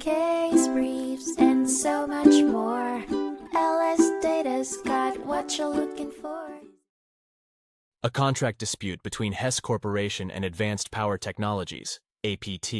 case briefs, and so much more. LSData's got what you're looking for. A contract dispute between Hess Corporation and Advanced Power Technologies, APT,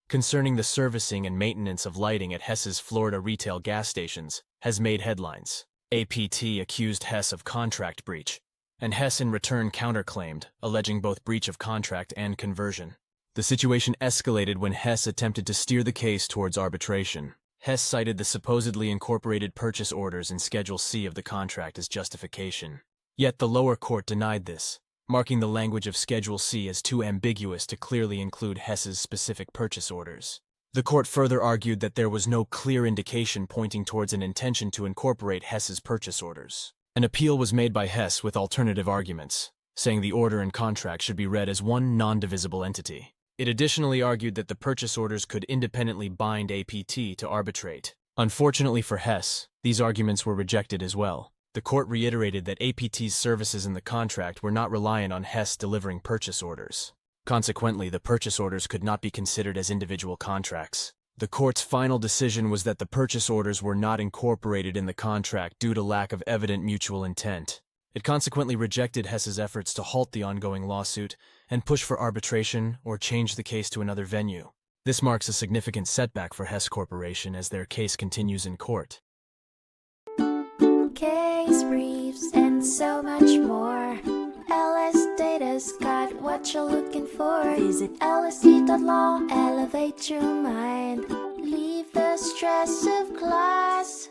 concerning the servicing and maintenance of lighting at Hess's Florida retail gas stations has made headlines. APT accused Hess of contract breach, and Hess in return counterclaimed, alleging both breach of contract and conversion. The situation escalated when Hess attempted to steer the case towards arbitration. Hess cited the supposedly incorporated purchase orders in Schedule C of the contract as justification. Yet the lower court denied this, marking the language of Schedule C as too ambiguous to clearly include Hess's specific purchase orders. The court further argued that there was no clear indication pointing towards an intention to incorporate Hess's purchase orders. An appeal was made by Hess with alternative arguments, saying the order and contract should be read as one non-divisible entity. It additionally argued that the purchase orders could independently bind APT to arbitrate. Unfortunately for Hess, these arguments were rejected as well. The court reiterated that APT's services in the contract were not reliant on Hess delivering purchase orders. Consequently, the purchase orders could not be considered as individual contracts. The court's final decision was that the purchase orders were not incorporated in the contract due to lack of evident mutual intent. It consequently rejected Hess's efforts to halt the ongoing lawsuit and push for arbitration or change the case to another venue. This marks a significant setback for Hess Corporation as their case continues in court. Case briefs, and so much more. LSData's got what you're looking for. Visit lsd.law, elevate your mind. Leave the stress of class.